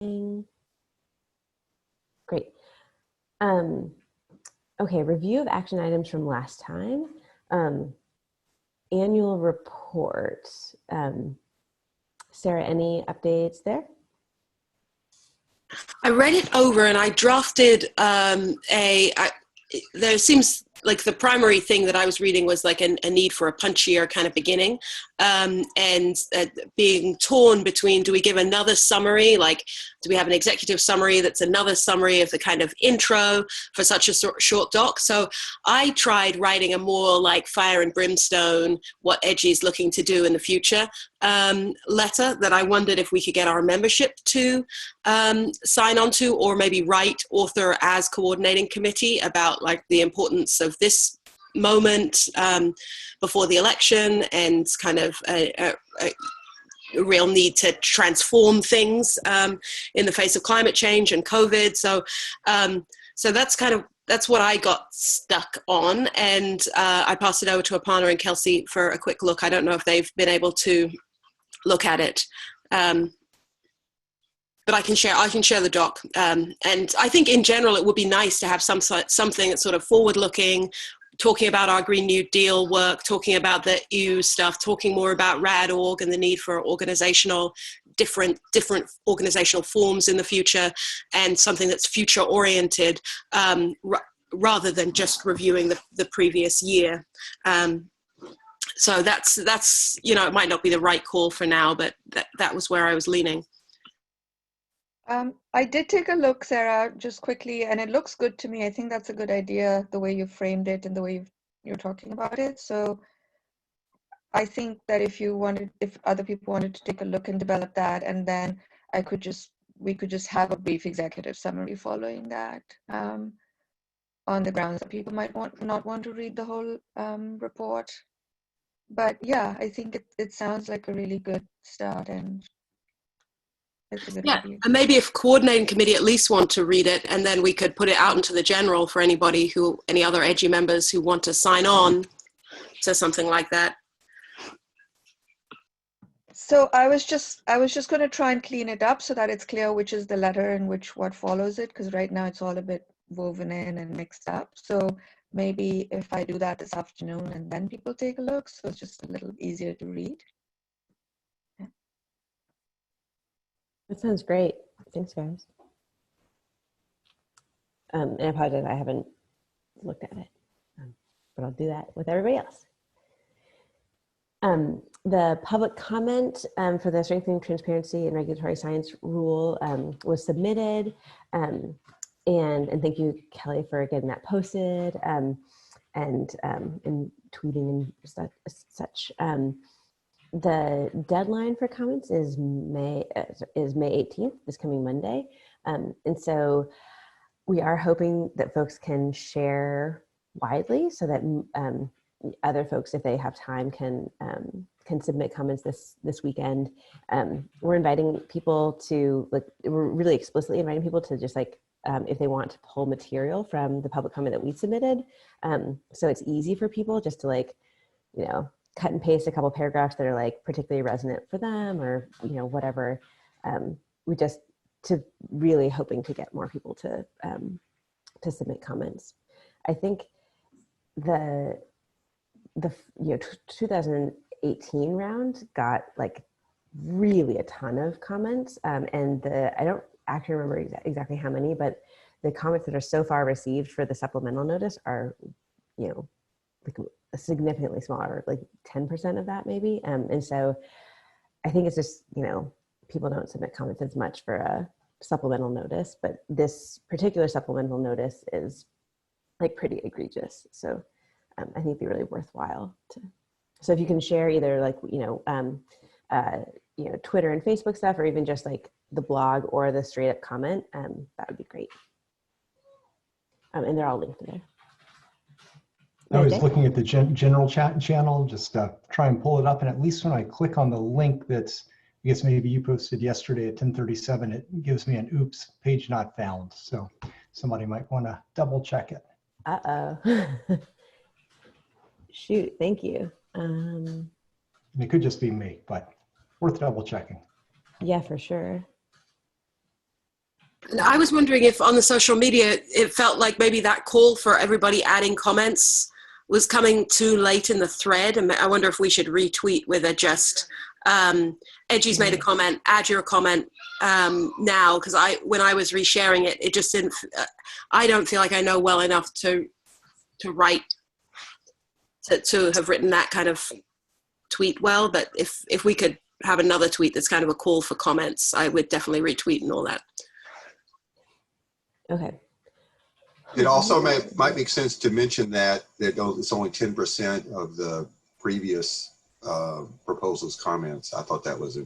Great. Okay, review of action items from last time. Annual report. Sarah, any updates there? I read it over and I drafted there seems like the primary thing that I was reading was like a need for a punchier kind of beginning, and being torn between, do we give another summary, like do we have an executive summary that's another summary of the kind of intro for such a short doc? So I tried writing a more like fire and brimstone, what Edgy's looking to do in the future letter that I wondered if we could get our membership to sign on to, or maybe write author as coordinating committee about like the importance of this moment before the election, and kind of a real need to transform things in the face of climate change and COVID. So that's what I got stuck on, and I passed it over to Aparna and Kelsey for a quick look. I don't know if they've been able to look at it. But I can share the doc, and I think in general it would be nice to have something that's sort of forward-looking, talking about our Green New Deal work, talking about the EU stuff, talking more about RAD.org and the need for different organizational forms in the future, and something that's future-oriented rather than just reviewing the previous year. So that's it might not be the right call for now, but that was where I was leaning. I did take a look, Sarah, just quickly, and it looks good to me. I think that's a good idea, the way you framed it and the way you're talking about it. So I think that if other people wanted to take a look and develop that, and then we could just have a brief executive summary following that, on the grounds that people might not want to read the whole report. But yeah, I think it sounds like a really good start, and it's a good idea. And maybe if coordinating committee at least want to read it, and then we could put it out into the general for any other Edgy members who want to sign on to something like that. So I was just going to try and clean it up so that it's clear which is the letter and what follows it, because right now it's all a bit woven in and mixed up. So maybe if I do that this afternoon and then people take a look, so it's just a little easier to read. That sounds great. Thanks, guys. And I apologize, I haven't looked at it, but I'll do that with everybody else. The public comment for the Strengthening Transparency and Regulatory Science rule was submitted, and thank you, Kelly, for getting that posted and tweeting and such. The deadline for comments is May 18th, this coming Monday. And so we are hoping that folks can share widely so that other folks, if they have time, can submit comments this weekend. We're inviting people to, we're really explicitly inviting people to just if they want to pull material from the public comment that we submitted. So it's easy for people just to cut and paste a couple paragraphs that are particularly resonant for them, or whatever. We just really hoping to get more people to submit comments. I think the 2018 round got really a ton of comments, and I don't actually remember exactly how many, but the comments that are so far received for the supplemental notice are significantly smaller, 10% of that maybe. And so I think it's just, people don't submit comments as much for a supplemental notice, but this particular supplemental notice is pretty egregious. So I think it'd be really worthwhile so if you can share either Twitter and Facebook stuff, or even just the blog or the straight up comment, that would be great. And they're all linked there. I was looking at the general chat channel, just try and pull it up. And at least when I click on the link that's, I guess maybe you posted yesterday at 10:37, it gives me an oops, page not found. So somebody might want to double check it. Uh-oh. Shoot, thank you. It could just be me, but worth double checking. Yeah, for sure. And I was wondering if on the social media, it felt like maybe that call for everybody adding comments was coming too late in the thread. And I wonder if we should retweet with a just, Edgy's made a comment, add your comment now. Because when I was resharing it, it just didn't, I don't feel like I know well enough to write, to have written that kind of tweet well. But if we could have another tweet that's kind of a call for comments, I would definitely retweet and all that. Okay. It also might make sense to mention that it's only 10% of the previous proposals comments. I thought that was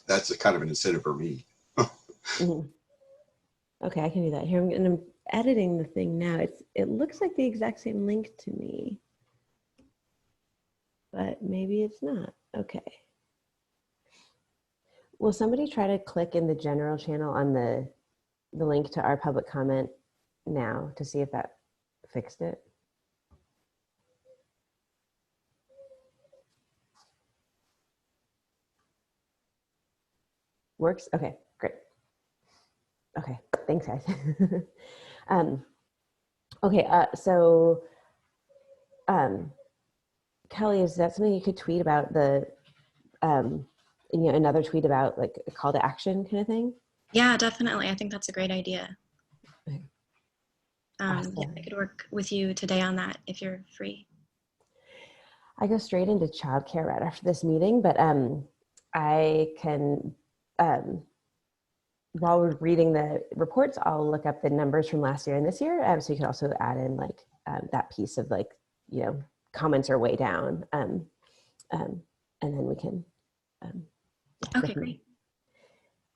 that's a kind of an incentive for me. Mm-hmm. Okay, I can do that here. I'm editing the thing now. It looks like the exact same link to me, but maybe it's not. Okay. Will somebody try to click in the general channel on the link to our public comment now to see if that fixed it? Works? Okay, great. Okay, thanks guys. Okay, so Kelly, is that something you could tweet about the, another tweet about like a call to action kind of thing? Yeah, definitely. I think that's a great idea. Okay. Awesome. Yeah, I could work with you today on that if you're free. I go straight into childcare right after this meeting, but I can, while we're reading the reports, I'll look up the numbers from last year and this year. So you can also add in like that piece of like, comments are way down. And then we can. Okay, great.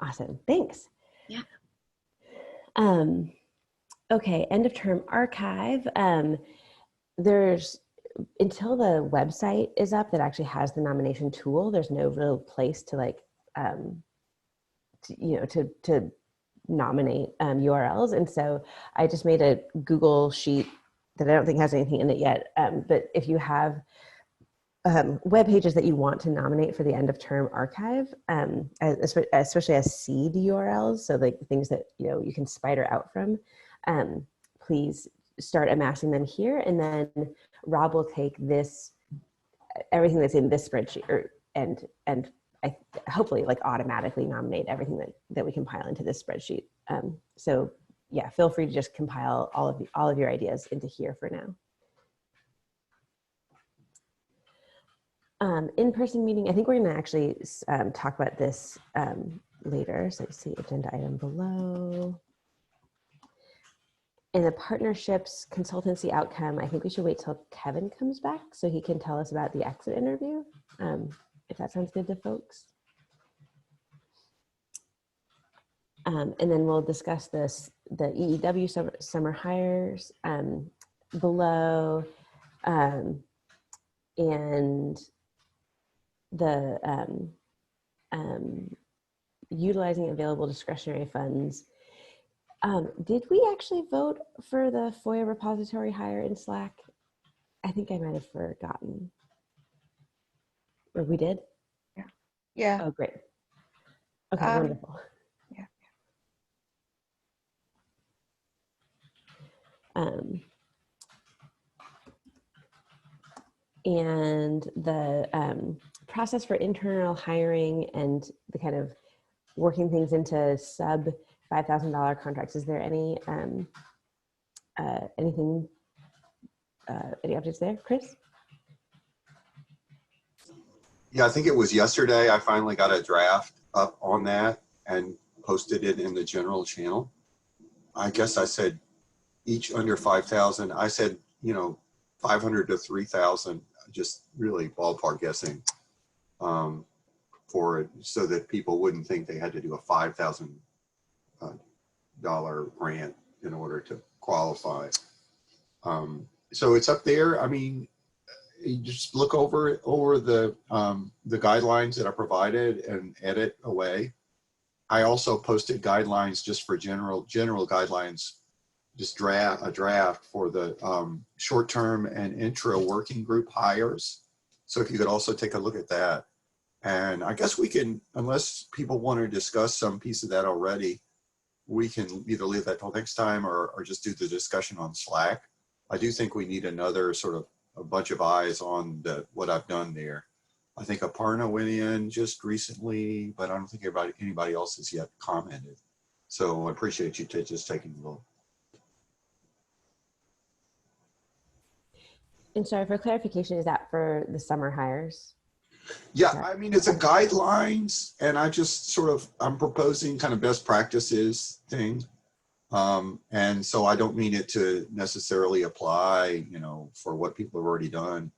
Awesome, thanks. Yeah. Okay, end of term archive. There's, until the website is up that actually has the nomination tool, there's no real place to like, to nominate URLs. And so I just made a Google sheet that I don't think has anything in it yet. But if you have web pages that you want to nominate for the end of term archive, especially as seed URLs, so like things that you can spider out from, please start amassing them here, and then Rob will take everything that's in this spreadsheet, and I hopefully like automatically nominate everything that we compile into this spreadsheet. So yeah, feel free to just compile all of your ideas into here for now. In-person meeting, I think we're going to actually talk about this later. So you see agenda item below. In the partnerships consultancy outcome, I think we should wait till Kevin comes back so he can tell us about the exit interview, if that sounds good to folks. And then we'll discuss the EEW summer hires below, and the utilizing available discretionary funds. Did we actually vote for the FOIA repository hire in Slack? I think I might have forgotten. Or we did? Yeah. Yeah. Oh, great. Okay, wonderful. Yeah. And the process for internal hiring and the kind of working things into sub $5,000 contracts. Is there any anything, any updates there, Chris? Yeah, I think it was yesterday I finally got a draft up on that and posted it in the general channel. I guess I said each under 5,000. I said, 500 to 3,000, just really ballpark guessing for it, so that people wouldn't think they had to do a $5,000 grant in order to qualify. So it's up there. I mean, you just look over the guidelines that are provided and edit away. I also posted guidelines just for general guidelines, just a draft for the short-term and intra working group hires. So if you could also take a look at that. And I guess we can, unless people want to discuss some piece of that already, we can either leave that till next time or just do the discussion on Slack. I do think we need another sort of a bunch of eyes on what I've done there. I think Aparna went in just recently, but I don't think anybody else has yet commented. So I appreciate you just taking a look. And sorry, for clarification, is that for the summer hires? Yeah, I mean, it's a guidelines, and I'm proposing kind of best practices thing. And so I don't mean it to necessarily apply, for what people have already done.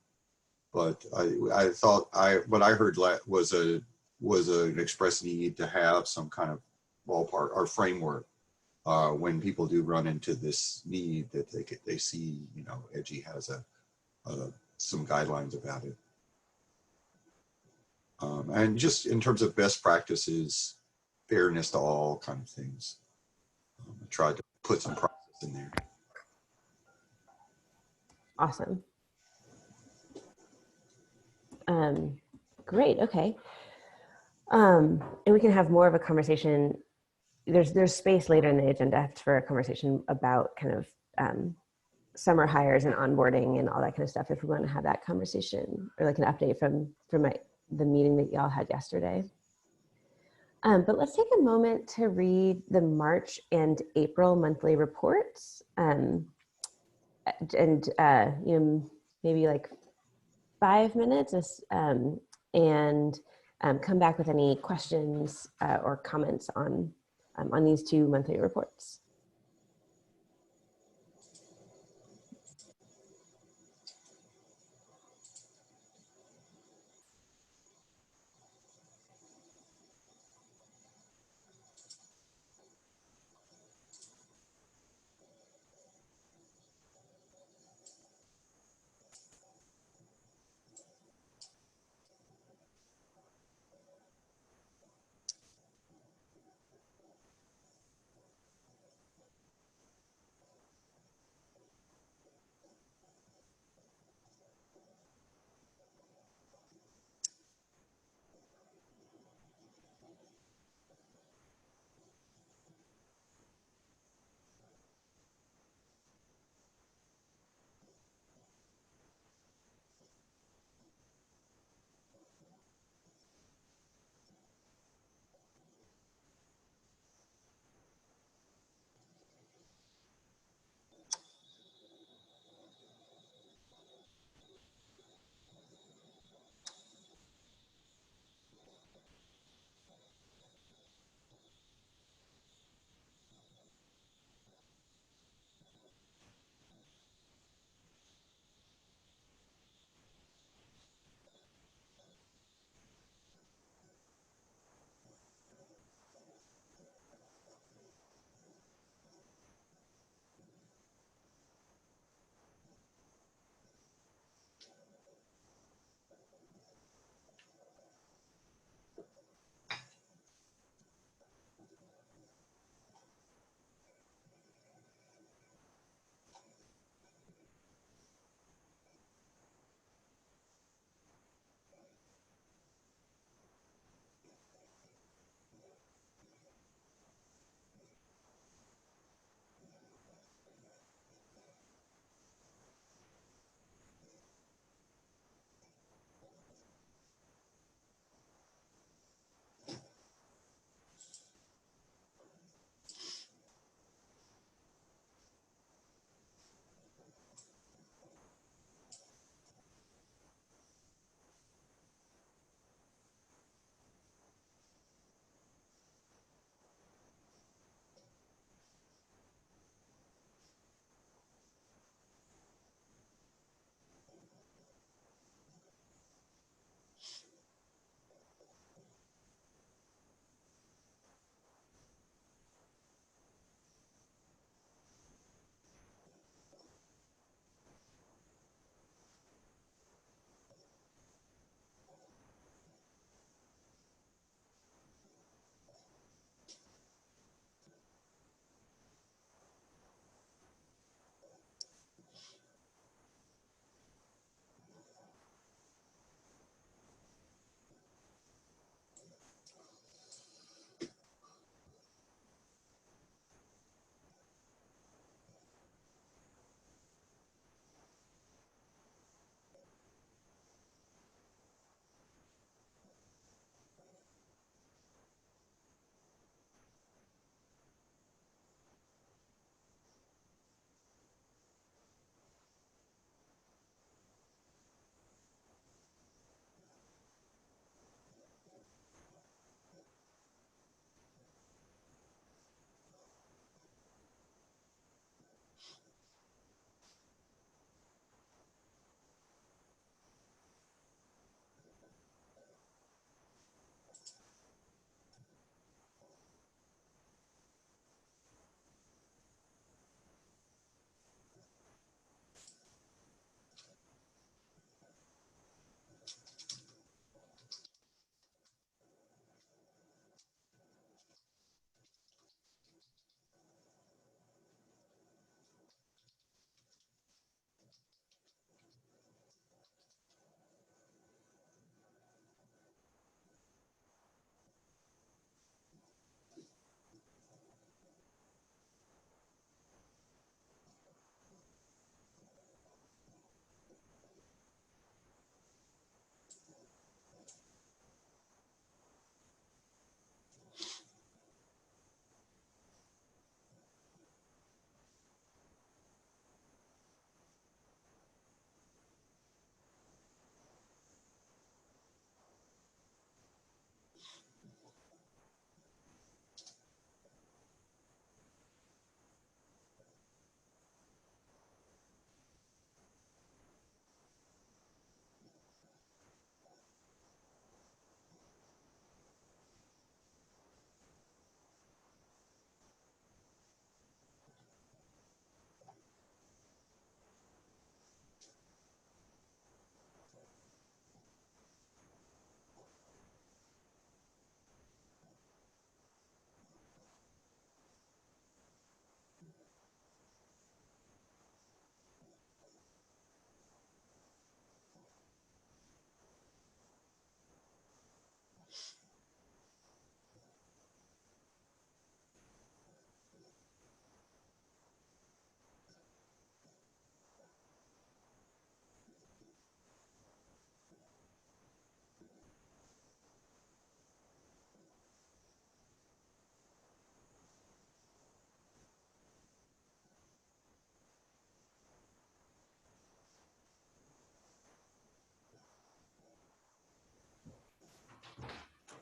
But I thought what I heard was an express need to have some kind of ballpark or framework when people do run into this need that they see, Edgy has some guidelines about it. And just in terms of best practices, fairness to all kind of things. I tried to put some process in there. Awesome. Great. Okay. And we can have more of a conversation. There's space later in the agenda for a conversation about kind of summer hires and onboarding and all that kind of stuff. If we want to have that conversation, or like an update from the meeting that y'all had yesterday. But let's take a moment to read the March and April monthly reports, and maybe like 5 minutes, and come back with any questions or comments on these two monthly reports.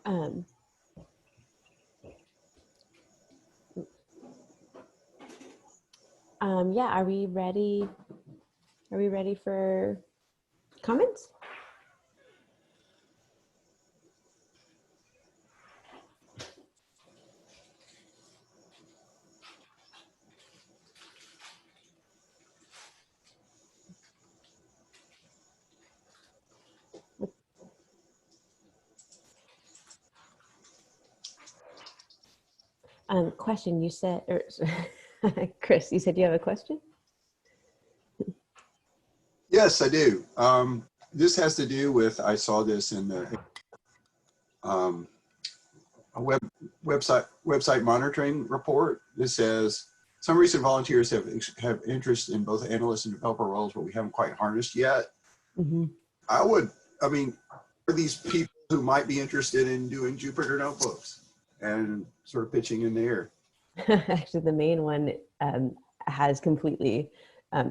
Um, yeah, are we ready? Are we ready for comments? Question, you said, or Chris, you said you have a question? Yes, I do. This has to do with, I saw this in the a website monitoring report. This says some recent volunteers have interest in both analyst and developer roles, but we haven't quite harnessed yet. Mm-hmm. I mean, are these people who might be interested in doing Jupyter notebooks and sort of pitching in there? Actually, the main one has completely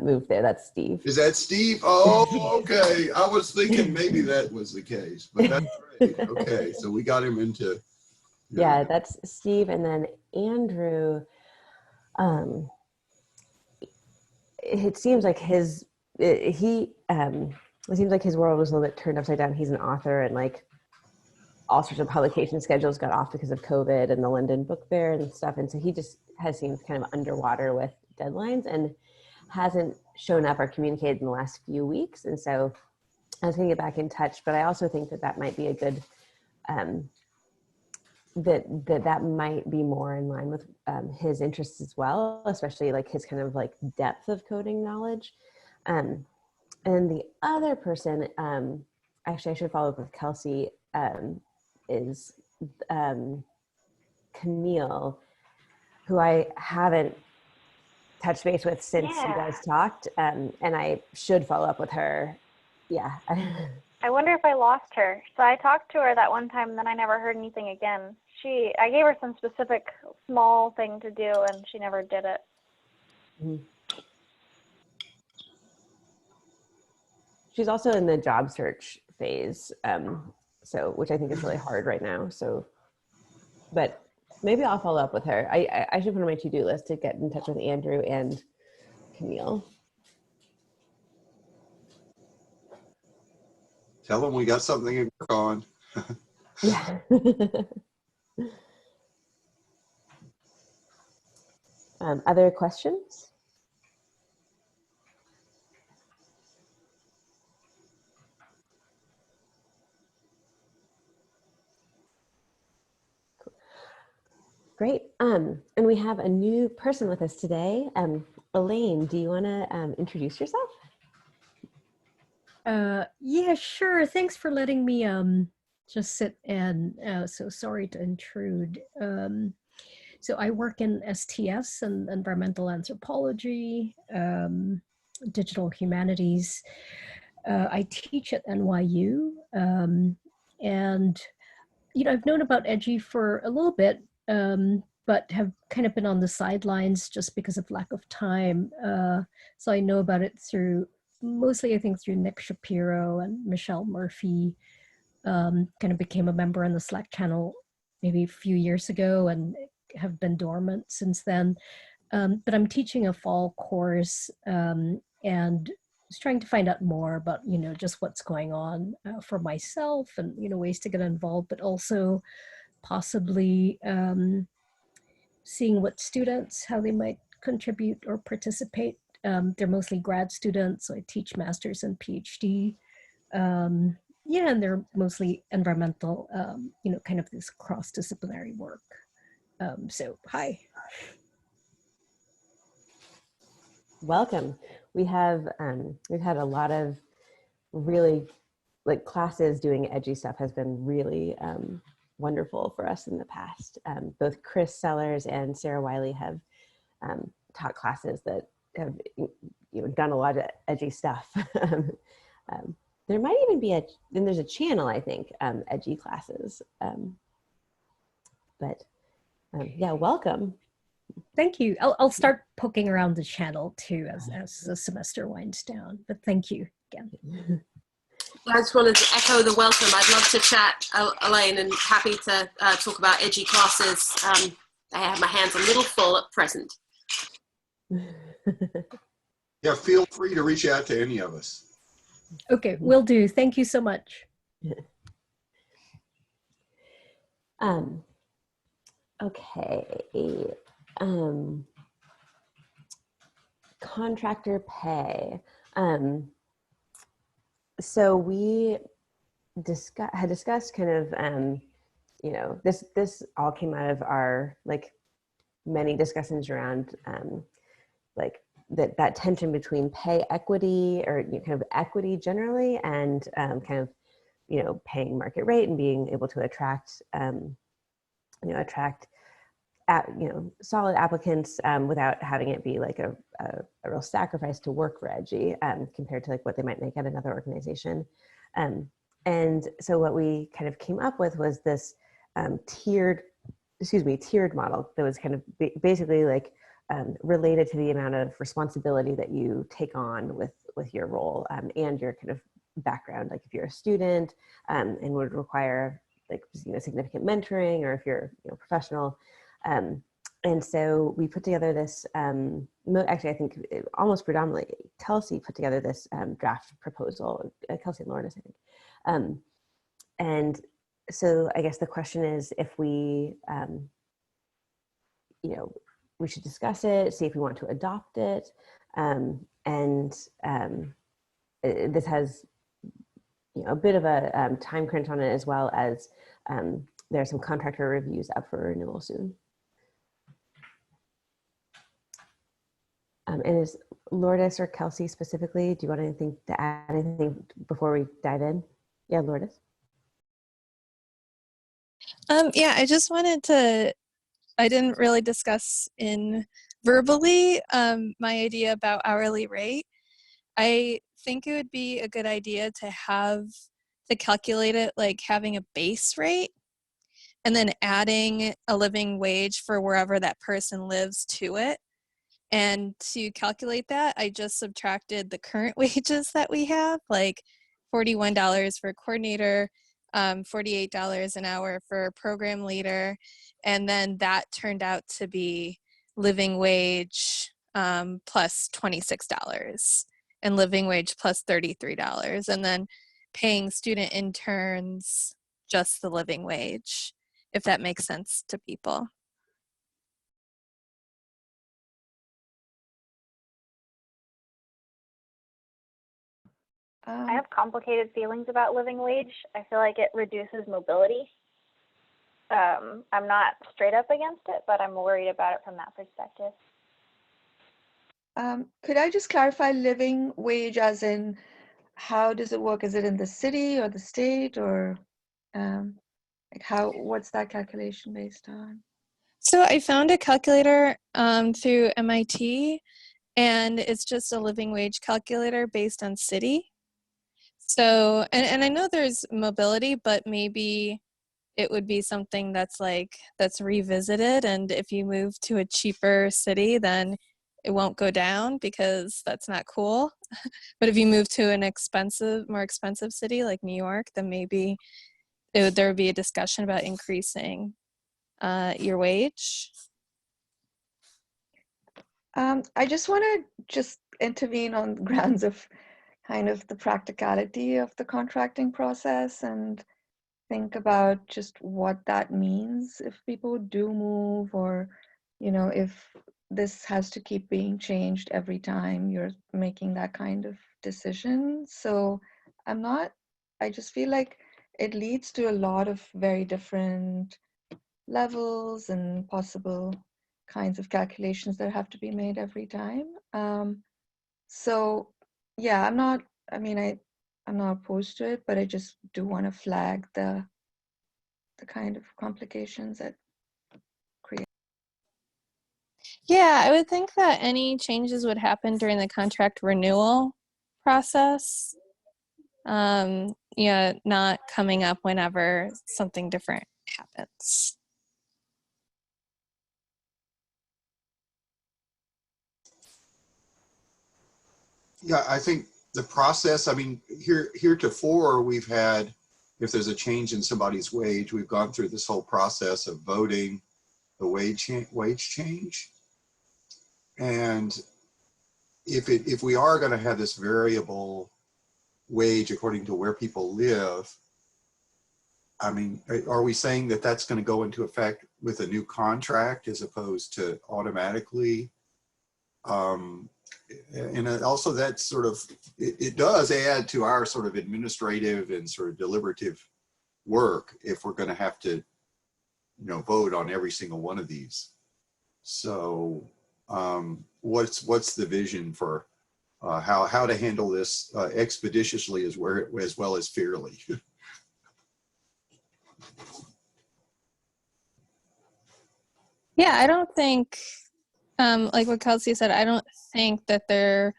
moved there. That's Steve. Is that Steve? Oh, okay. I was thinking maybe that was the case, but that's great. Okay, so we got him into. Yeah, that's Steve, and then Andrew. It seems like it seems like his world was a little bit turned upside down. He's an author, and like all sorts of publication schedules got off because of COVID and the London Book Fair and stuff. And so he just has seemed kind of underwater with deadlines and hasn't shown up or communicated in the last few weeks. And so I was going to get back in touch, but I also think that might be a good, that might be more in line with his interests as well, especially like his kind of like depth of coding knowledge. And the other person, actually I should follow up with Kelsey, is Camille, who I haven't touched base with since you guys talked, and I should follow up with her. Yeah. I wonder if I lost her. So I talked to her that one time, and then I never heard anything again. I gave her some specific small thing to do, and she never did it. Mm-hmm. She's also in the job search phase, so which I think is really hard right now. So, but maybe I'll follow up with her. I should put on my to-do list to get in touch with Andrew and Camille. Tell them we got something to work on. Yeah. Other questions? Great. And we have a new person with us today. Elaine, do you want to introduce yourself? Yeah, sure. Thanks for letting me just sit and so sorry to intrude. So I work in STS and environmental anthropology, digital humanities. I teach at NYU, and I've known about EDGI for a little bit, but have kind of been on the sidelines just because of lack of time. So I know about it mostly I think through Nick Shapiro and Michelle Murphy. Kind of became a member in the Slack channel maybe a few years ago and have been dormant since then. But I'm teaching a fall course and was trying to find out more about, just what's going on for myself and, ways to get involved, but also possibly seeing what students, how they might contribute or participate. They're mostly grad students, so I teach master's and PhD. Yeah, and they're mostly environmental, kind of this cross-disciplinary work. So, hi. Welcome. We've had a lot of really classes doing edgy stuff has been really wonderful for us in the past. Both Chris Sellers and Sarah Wiley have taught classes that have done a lot of edgy stuff. There might even be there's a channel, I think, edgy classes. Yeah, welcome. Thank you. I'll start poking around the channel too as the semester winds down, but thank you again. I just wanted to echo the welcome. I'd love to chat, Elaine, and happy to talk about edgy classes. I have my hands a little full at present. Yeah, feel free to reach out to any of us. Okay, will do. Thank you so much. Okay. Contractor pay. So we had discussed kind of, you know, this all came out of our like many discussions around like that tension between pay equity or kind of equity generally and kind of, you know, paying market rate and being able to attract, you know, solid applicants without having it be like a real sacrifice to work for Edgy compared to like what they might make at another organization. And so what we kind of came up with was this tiered model that was kind of basically like related to the amount of responsibility that you take on with your role and your kind of background. Like if you're a student and would require like, you know, significant mentoring, or if you're, you know, professional. And so we put together this, actually I think almost predominantly Kelsey put together this draft proposal, Kelsey and Lourdes, I think. And so I guess the question is if we, you know, we should discuss it, see if we want to adopt it. This has, you know, a bit of a time crunch on it, as well as there are some contractor reviews up for renewal soon. And is Lourdes or Kelsey specifically, do you want anything to add anything before we dive in? Yeah, Lourdes. Yeah, I just wanted to, I didn't really discuss in verbally my idea about hourly rate. I think it would be a good idea to calculate it like having a base rate and then adding a living wage for wherever that person lives to it. And to calculate that, I just subtracted the current wages that we have, like $41 for coordinator, $48 an hour for a program leader, and then that turned out to be living wage plus $26 and living wage plus $33, and then paying student interns just the living wage, if that makes sense to people. I have complicated feelings about living wage. I feel like it reduces mobility. I'm not straight up against it, but I'm worried about it from that perspective. Could I just clarify living wage as in how does it work? Is it in the city or the state, or like what's that calculation based on? So I found a calculator through MIT, and it's just a living wage calculator based on city. So, and I know there's mobility, but maybe it would be something that's revisited, and if you move to a cheaper city, then it won't go down because that's not cool. But if you move to an more expensive city like New York, then maybe there would be a discussion about increasing your wage. I just want to intervene on grounds of kind of the practicality of the contracting process and think about just what that means if people do move, or, you know, if this has to keep being changed every time you're making that kind of decision. So I just feel like it leads to a lot of very different levels and possible kinds of calculations that have to be made every time. So yeah, I'm not opposed to it, but I just do want to flag the kind of complications that create. Yeah, I would think that any changes would happen during the contract renewal process. Yeah, not coming up whenever something different happens. Yeah, I think the process, I mean, heretofore we've had, if there's a change in somebody's wage, we've gone through this whole process of voting the wage change. And if we are going to have this variable wage according to where people live, I mean, are we saying that that's going to go into effect with a new contract as opposed to automatically? And also that sort of, it does add to our sort of administrative and sort of deliberative work if we're going to have to, you know, vote on every single one of these. So what's the vision for how to handle this expeditiously as well as fairly? Yeah, I don't think, like what Kelsey said, I don't think that there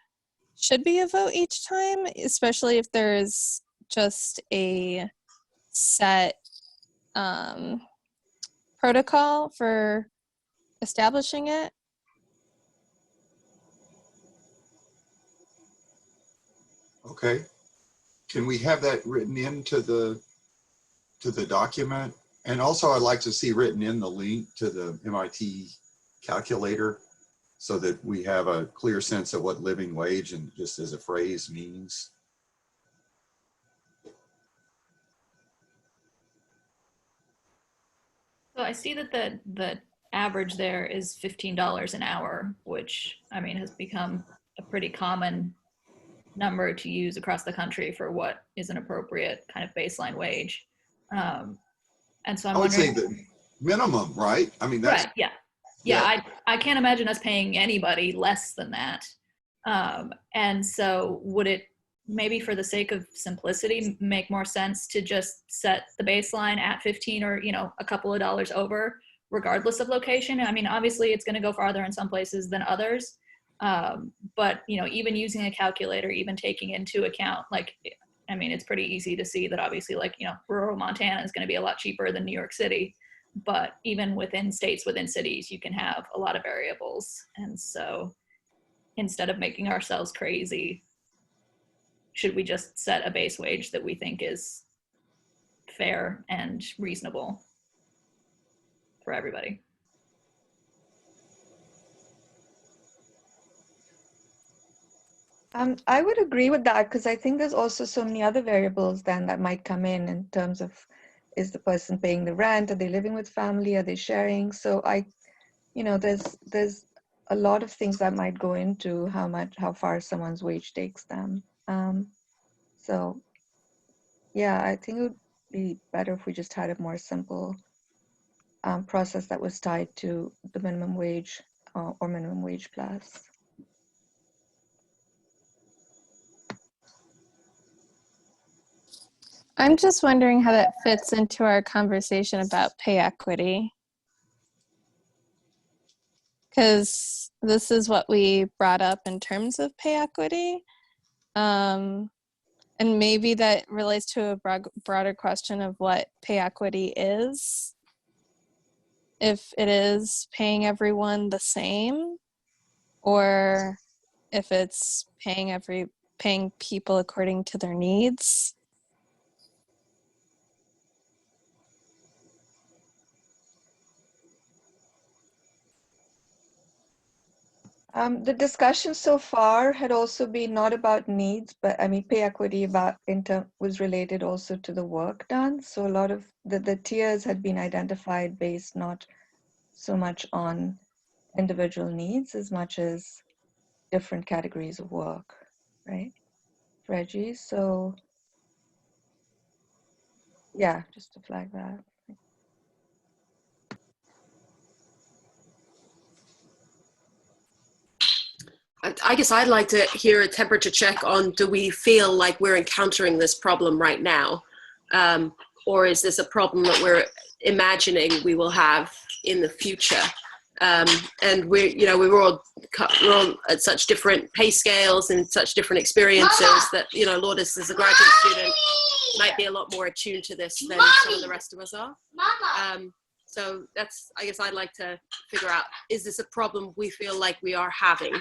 should be a vote each time, especially if there's just a set protocol for establishing it. Okay. Can we have that written into the document? And also I'd like to see written in the link to the MIT calculator so that we have a clear sense of what living wage and just as a phrase means. So I see that the average there is $15 an hour, which I mean has become a pretty common number to use across the country for what is an appropriate kind of baseline wage. And so I'm wondering. I would say the minimum, right? I mean, that's right. Yeah. I can't imagine us paying anybody less than that. And so would it maybe for the sake of simplicity make more sense to just set the baseline at 15 or, you know, a couple of dollars over regardless of location? I mean, obviously it's going to go farther in some places than others. But, you know, even using a calculator, even taking into account, like, I mean, it's pretty easy to see that obviously, like, you know, rural Montana is going to be a lot cheaper than New York City. But even within states, within cities, you can have a lot of variables. And so instead of making ourselves crazy, should we just set a base wage that we think is fair and reasonable for everybody? I would agree with that because I think there's also so many other variables then that might come in terms of, is the person paying the rent? Are they living with family? Are they sharing? So you know, there's a lot of things that might go into how far someone's wage takes them. So yeah, I think it would be better if we just had a more simple process that was tied to the minimum wage or minimum wage plus. I'm just wondering how that fits into our conversation about pay equity. Because this is what we brought up in terms of pay equity. And maybe that relates to a broader question of what pay equity is. If it is paying everyone the same, or if it's paying people according to their needs. The discussion so far had also been not about needs, but I mean, pay equity was related also to the work done. So a lot of the tiers had been identified based not so much on individual needs as much as different categories of work, right, Reggie? So yeah, just to flag that. I guess I'd like to hear a temperature check on, do we feel like we're encountering this problem right now? Or is this a problem that we're imagining we will have in the future? And we're all at such different pay scales and such different experiences that, you know, Lourdes as a graduate student might be a lot more attuned to this than some of the rest of us are. So that's, I guess I'd like to figure out, is this a problem we feel like we are having?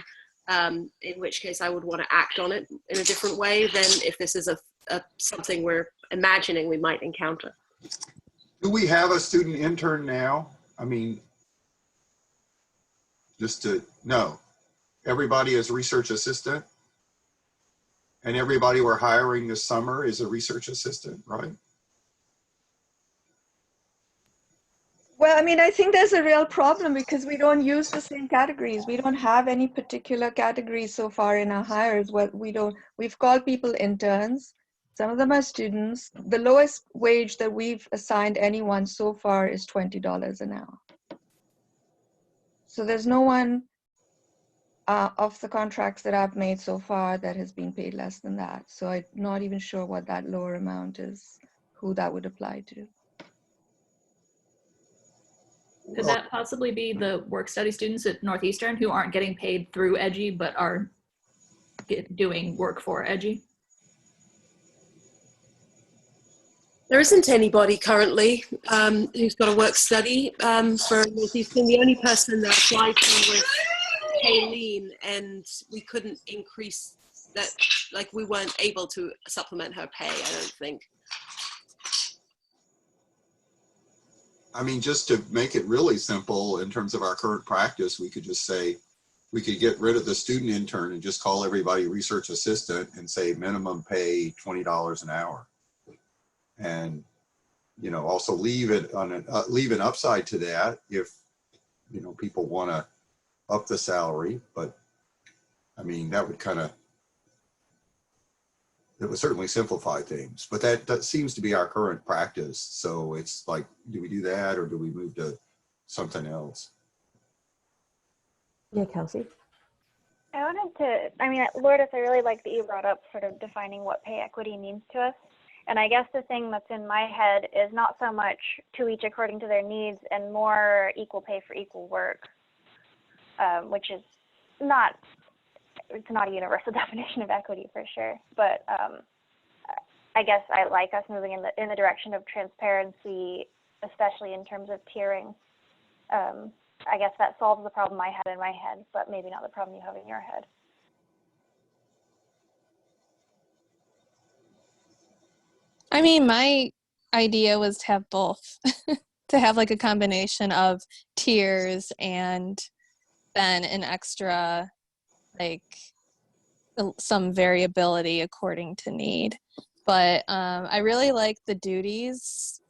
in which case I would want to act on it in a different way than if this is something we're imagining we might encounter. Do we have a student intern now? I mean, no, everybody is research assistant, and everybody we're hiring this summer is a research assistant, right? Well, I mean, I think there's a real problem because we don't use the same categories. We don't have any particular categories so far in our hires. We've called people interns. Some of them are students. The lowest wage that we've assigned anyone so far is $20 an hour. So there's no one of the contracts that I've made so far that has been paid less than that. So I'm not even sure what that lower amount is, who that would apply to. Could that possibly be the work study students at Northeastern who aren't getting paid through EDGI but are doing work for EDGI? There isn't anybody currently who's got a work study for Northeastern. The only person that applied to was Kayleen, and we couldn't increase that, like we weren't able to supplement her pay, I don't think. I mean, just to make it really simple in terms of our current practice, we could just say, we could get rid of the student intern and just call everybody research assistant and say minimum pay $20 an hour. And, you know, also leave it on leave an upside to that if, you know, people want to up the salary. But I mean, that would it would certainly simplify things, but that seems to be our current practice. So it's like, do we do that or do we move to something else? Yeah, Kelsey. I wanted to, I mean, Lourdes, I really like that you brought up sort of defining what pay equity means to us. And I guess the thing that's in my head is not so much to each according to their needs and more equal pay for equal work, which is not, it's not a universal definition of equity for sure. But I guess I like us moving in the direction of transparency, especially in terms of tiering. I guess that solves the problem I had in my head, but maybe not the problem you have in your head. I mean, my idea was to have both, to have like a combination of tiers and then an extra, like some variability according to need. But I really like the duties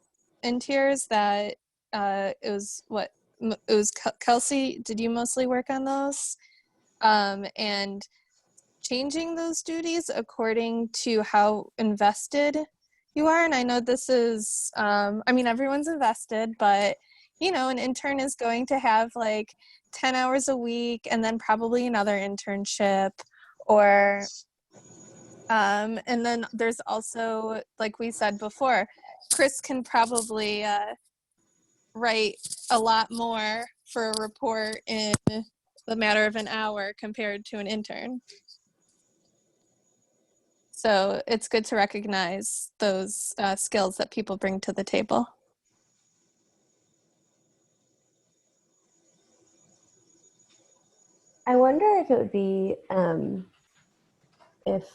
in tiers that it was Kelsey, did you mostly work on those? And changing those duties according to how invested you are. And I know this is, I mean, everyone's invested, but you know, an intern is going to have like 10 hours a week and then probably another internship or, and then there's also, like we said before, Chris can probably write a lot more for a report in the matter of an hour compared to an intern. So it's good to recognize those skills that people bring to the table. I wonder if it would be, if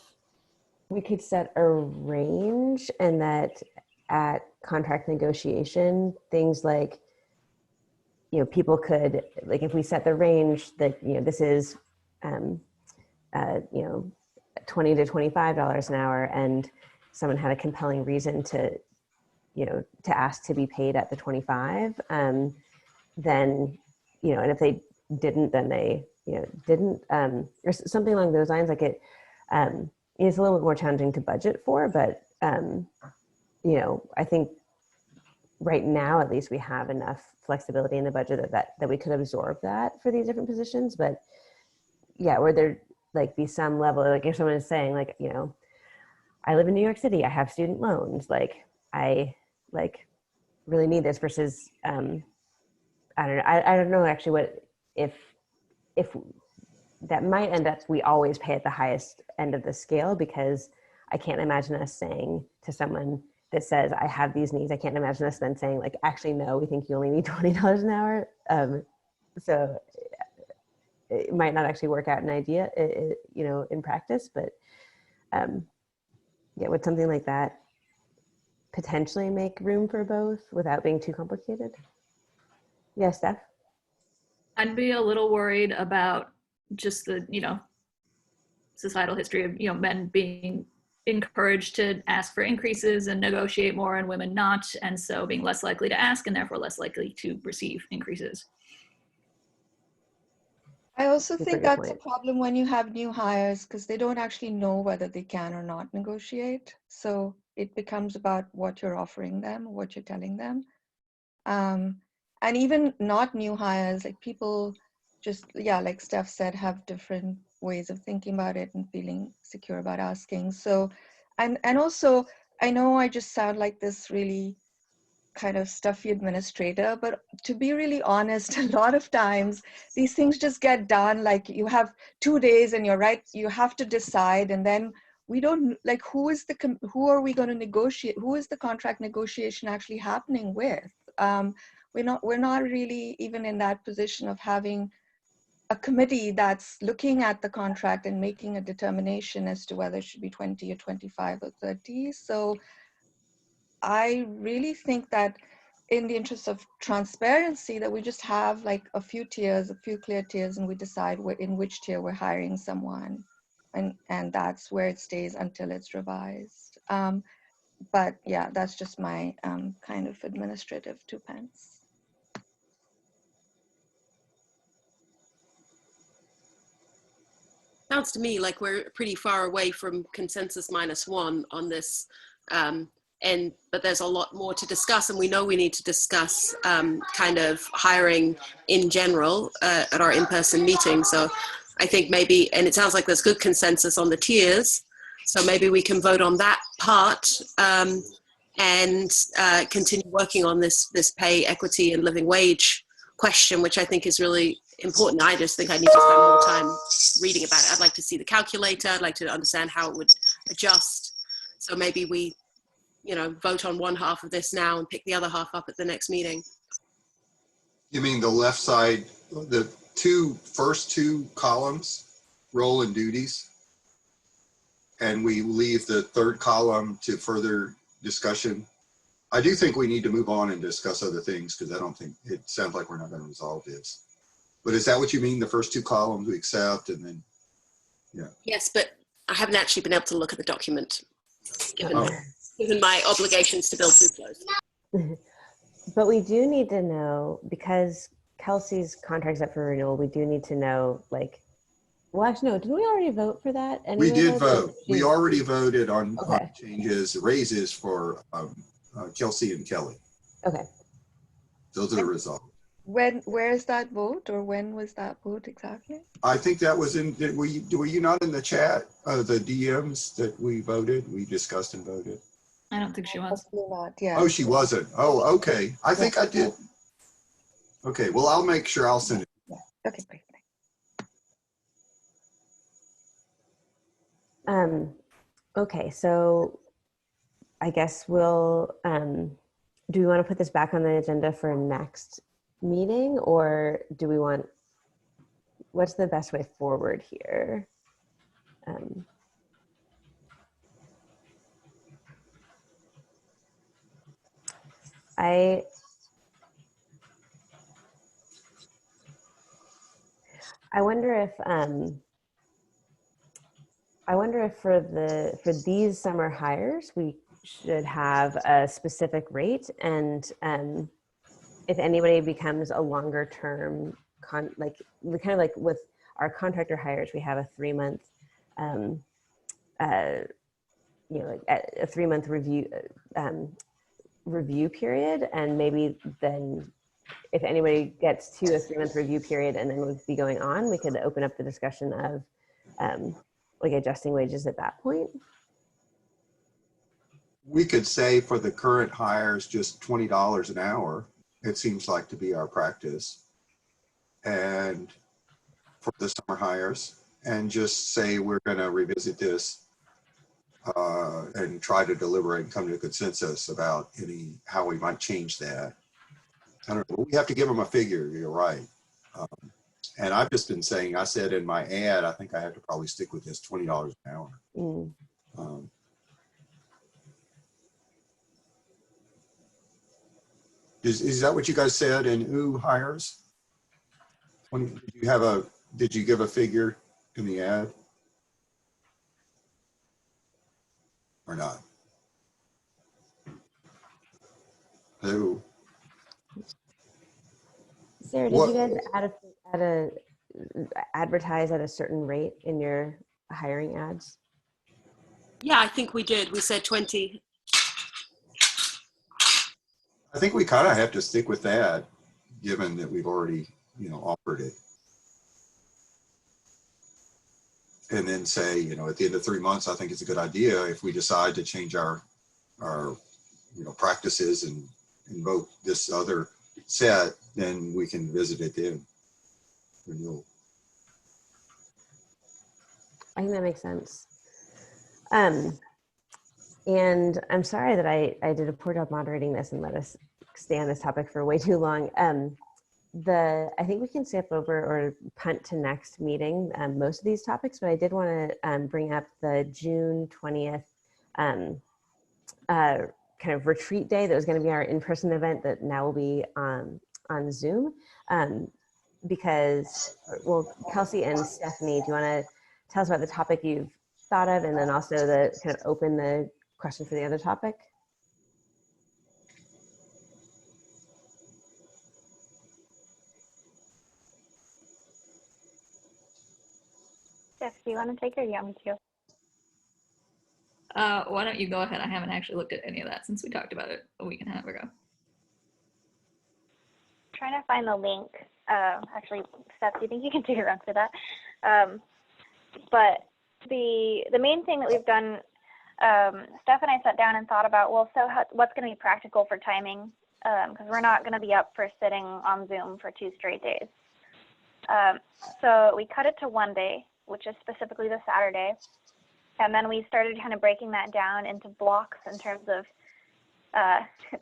we could set a range and that at contract negotiation, things like, you know, people could, like if we set the range that, you know, this is, you know, $20 to $25 an hour and someone had a compelling reason to, you know, to ask to be paid at the 25, then, you know, and if they didn't, then they, you know, didn't, or something along those lines. Like it, it's a little bit more challenging to budget for, but, you know, I think right now, at least we have enough flexibility in the budget that we could absorb that for these different positions. But yeah, where there like be some level, like if someone is saying like, you know, I live in New York City, I have student loans, like I like really need this versus, I don't know. I don't know actually what, if that might end up, we always pay at the highest end of the scale, because I can't imagine us saying to someone that says, I have these needs, I can't imagine us then saying like, actually, no, we think you only need $20 an hour. So it might not actually work out an idea, you know, in practice, but yeah, would something like that potentially make room for both without being too complicated? Yes, Steph? I'd be a little worried about just the, you know, societal history of, you know, men being encouraged to ask for increases and negotiate more and women not, and so being less likely to ask and therefore less likely to receive increases. I also That's a think good that's a point. problem when you have new hires because they don't actually know whether they can or not negotiate. So it becomes about what you're offering them, what you're telling them. And even not new hires, like people just, yeah, like Steph said, have different ways of thinking about it and feeling secure about asking. So, and also, I know I just sound like this really kind of stuffy administrator, but to be really honest, a lot of times these things just get done. Like you have 2 days and you're right, you have to decide, and then we don't, like, who are we going to negotiate? Who is the contract negotiation actually happening with? We're not really even in that position of having a committee that's looking at the contract and making a determination as to whether it should be 20 or 25 or 30. So I really think that in the interest of transparency, that we just have like a few tiers, a few clear tiers, and we decide in which tier we're hiring someone. And that's where it stays until it's revised. But yeah, that's just my kind of administrative 2 pence. Sounds to me like we're pretty far away from consensus -1 on this. But there's a lot more to discuss, and we know we need to discuss kind of hiring in general at our in-person meeting. So I think maybe, and it sounds like there's good consensus on the tiers, so maybe we can vote on that part and continue working on this pay equity and living wage question, which I think is really important. I just think I need to spend more time reading about it. I'd like to see the calculator. I'd like to understand how it would adjust. So maybe we, you know, vote on one half of this now and pick the other half up at the next meeting. You mean the left side, the first two columns, role and duties, and we leave the third column to further discussion? I do think we need to move on and discuss other things, because I don't think, it sounds like we're not going to resolve this. But is that what you mean? The first two columns we accept, and then, yeah. Yes, but I haven't actually been able to look at the document, given my obligations to build food flows. But we do need to know, because Kelsey's contract's up for renewal, we do need to know, like, well, actually, no, didn't we already vote for that? We did vote. We already voted on changes, raises for Kelsey and Kelly. Okay. Those are the results. Where is that vote, or when was that vote exactly? I think that was in, were you not in the chat, the DMs that we voted? We discussed and voted. I don't think she was. Not, yeah. Oh, she wasn't. Oh, okay. I think I did. Okay, well, I'll make sure I'll send it. Yeah. Okay, great. Okay, so I guess we'll, do we want to put this back on the agenda for next meeting, or do we want, what's the best way forward here? I wonder if for these summer hires we should have a specific rate, and if anybody becomes a longer term like with our contractor hires, we have a 3-month you know, a 3-month review period, and maybe then if anybody gets to a 3-month review period and then would be going on, we could open up the discussion of like adjusting wages at that point. We could say for the current hires, just $20 an hour. It seems like to be our practice. And for the summer hires, and just say we're going to revisit this and try to deliberate and come to a consensus about how we might change that. I don't know. We have to give them a figure. You're right. And I've just been saying, I said in my ad, I think I have to probably stick with this $20 an hour. Is that what you guys said in who hires? Did you give a figure in the ad? Or not? Who? Sarah, did you guys advertise at a certain rate in your hiring ads? Yeah, I think we did. We said 20. I think we kind of have to stick with that, given that we've already, offered it. And then say, at the end of 3 months, I think it's a good idea if we decide to change our practices and invoke this other set, then we can visit it then. Renewal. I think that makes sense. And I'm sorry that I did a poor job moderating this and let us stay on this topic for way too long. I think we can skip over or punt to next meeting most of these topics, but I did want to bring up the June 20th kind of retreat day that was going to be our in-person event that now will be on Zoom. Because, well, Kelsey and Stephanie, do you want to tell us about the topic you've thought of, and then also the kind of open the question for the other topic? Steph, do you want to take it or do you want me to? Why don't you go ahead? I haven't actually looked at any of that since we talked about it a week and a half ago. Trying to find the link. Actually, Steph, do you think you can take a run for that? But the main thing that we've done, Steph and I sat down and thought about, well, so what's going to be practical for timing? Because we're not going to be up for sitting on Zoom for 2 straight days. So we cut it to 1 day, which is specifically the Saturday. And then we started kind of breaking that down into blocks in terms of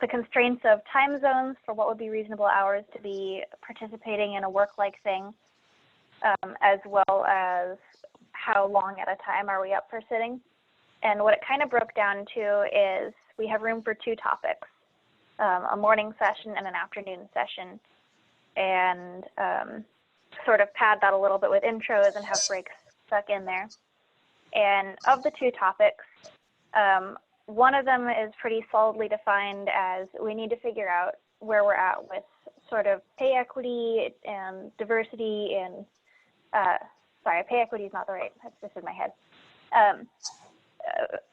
the constraints of time zones for what would be reasonable hours to be participating in a work-like thing, as well as how long at a time are we up for sitting. And what it kind of broke down to is we have room for 2 topics, a morning session and an afternoon session, and sort of pad that a little bit with intros and have breaks stuck in there. And of the 2 topics, one of them is pretty solidly defined as we need to figure out where we're at with sort of pay equity and diversity and, sorry, pay equity is not the right, that's just in my head.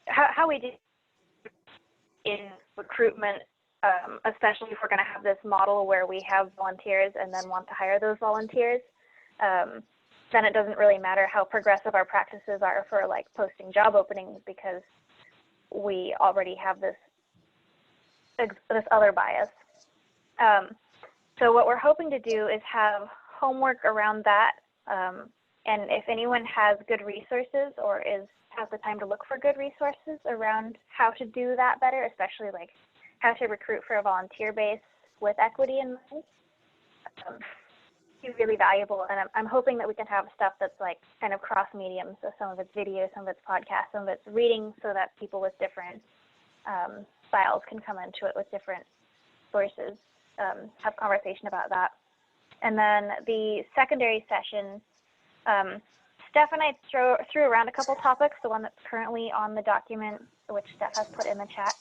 How we do in recruitment, especially if we're going to have this model where we have volunteers and then want to hire those volunteers. Then it doesn't really matter how progressive our practices are for like posting job openings, because we already have this other bias. So what we're hoping to do is have homework around that. And if anyone has good resources or has the time to look for good resources around how to do that better, especially like how to recruit for a volunteer base with equity in mind, be really valuable. And I'm hoping that we can have stuff that's like kind of cross medium. So some of it's video, some of it's podcast, some of it's reading, so that people with different styles can come into it with different sources, have conversation about that. And then the secondary session, Steph and I threw around a couple topics. The one that's currently on the document, which Steph has put in the chat,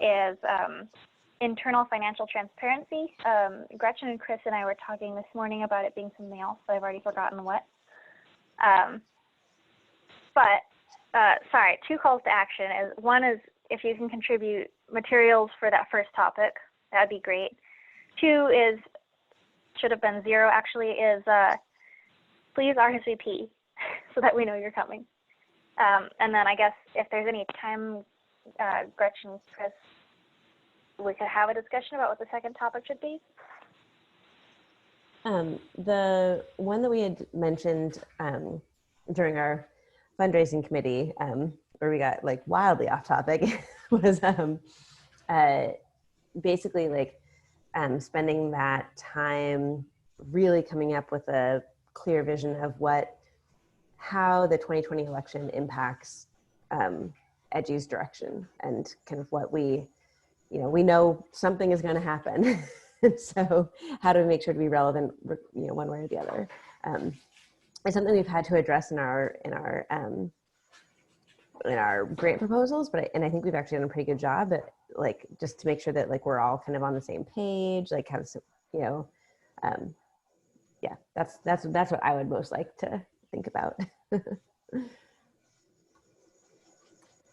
is internal financial transparency. Gretchen and Chris and I were talking this morning about it being something else, so I've already forgotten what. Sorry, 2 calls to action. One is if you can contribute materials for that first topic, that'd be great. 2 is, should have been 0 actually, is please RSVP so that we know you're coming. And then I guess if there's any time, Gretchen, Chris, we could have a discussion about what the second topic should be. The one that we had mentioned during our fundraising committee, where we got like wildly off topic, was basically like spending that time really coming up with a clear vision of how the 2020 election impacts EDGI's direction, and kind of what we know something is going to happen. And so how do we make sure to be relevant, one way or the other? It's something we've had to address in our grant proposals, and I think we've actually done a pretty good job at, like, just to make sure that, like, we're all kind of on the same page, like, have some, yeah, that's what I would most like to think about.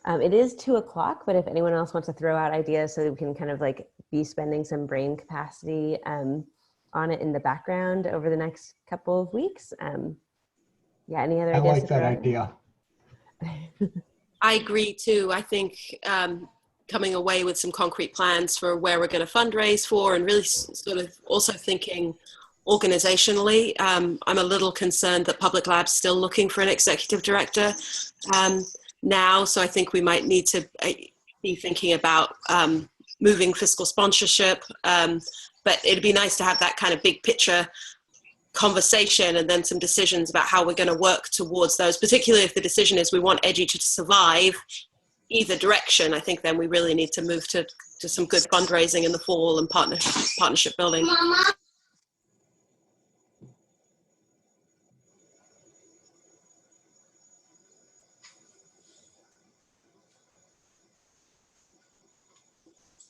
It is 2:00, but if anyone else wants to throw out ideas so that we can kind of like be spending some brain capacity on it in the background over the next couple of weeks. Yeah, any other ideas? I like that idea. I agree too. I think coming away with some concrete plans for where we're going to fundraise for, and really sort of also thinking organizationally. I'm a little concerned that Public Lab's still looking for an executive director now, so I think we might need to be thinking about moving fiscal sponsorship, but it'd be nice to have that kind of big picture conversation and then some decisions about how we're going to work towards those, particularly if the decision is we want EDGI to survive either direction. I think then we really need to move to some good fundraising in the fall and partnership building. Mama.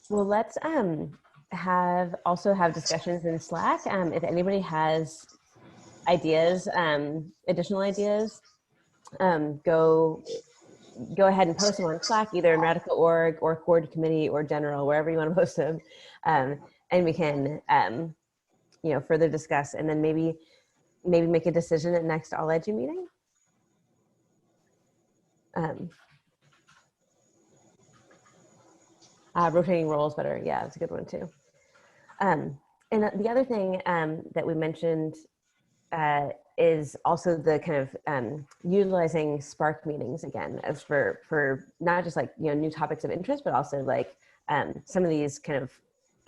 Well, let's have discussions in Slack. If anybody has ideas, additional ideas, go ahead and post them on Slack, either in Radical.org or Cord Committee or General, wherever you want to post them, and we can further discuss, and then maybe make a decision at next All EDGI meeting. Rotating roles better. Yeah, that's a good one too. And the other thing that we mentioned is also the kind of utilizing Spark meetings again as for not just like, new topics of interest, but also like some of these kind of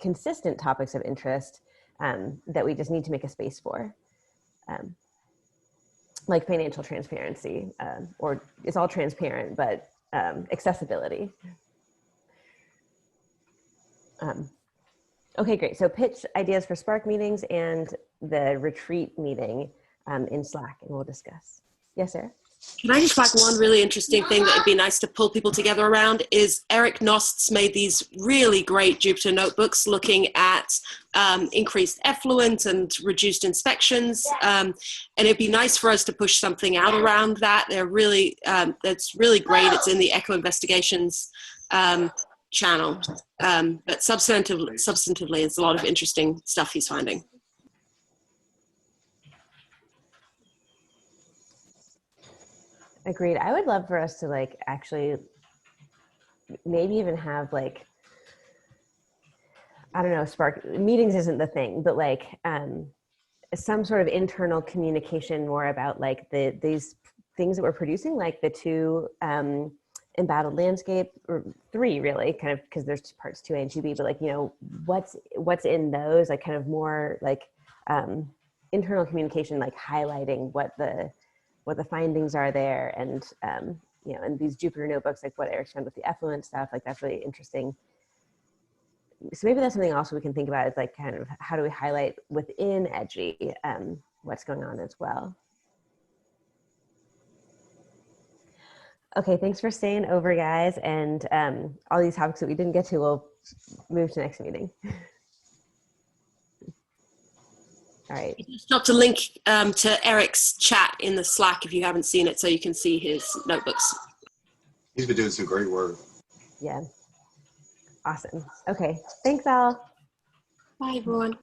consistent topics of interest that we just need to make a space for. Like financial transparency, or it's all transparent, but accessibility. Okay, great. So pitch ideas for Spark meetings and the retreat meeting in Slack, and we'll discuss. Yes, Sarah? Can I just flag one really interesting thing that would be nice to pull people together around is Eric Nost's made these really great Jupyter notebooks looking at increased effluent and reduced inspections. And it'd be nice for us to push something out around that. They're really, that's really great. It's in the Echo Investigations channel. But substantively, it's a lot of interesting stuff he's finding. Agreed. I would love for us to like actually maybe even have like, I don't know, Spark meetings isn't the thing, but like some sort of internal communication more about like these things that we're producing, like the two embattled landscape, or three really, kind of, because there's parts 2A and 2B, but like, what's in those, like kind of more like internal communication, like highlighting what the findings are there, and and these Jupyter notebooks, like what Eric's found with the effluent stuff, like that's really interesting. So maybe that's something also we can think about, is like kind of how do we highlight within EDGI what's going on as well. Okay, thanks for staying over, guys, and all these topics that we didn't get to, we'll move to next meeting. All right. Just drop a link to Eric's chat in the Slack if you haven't seen it, so you can see his notebooks. He's been doing some great work. Yeah. Awesome. Okay. Thanks, all. Bye, everyone.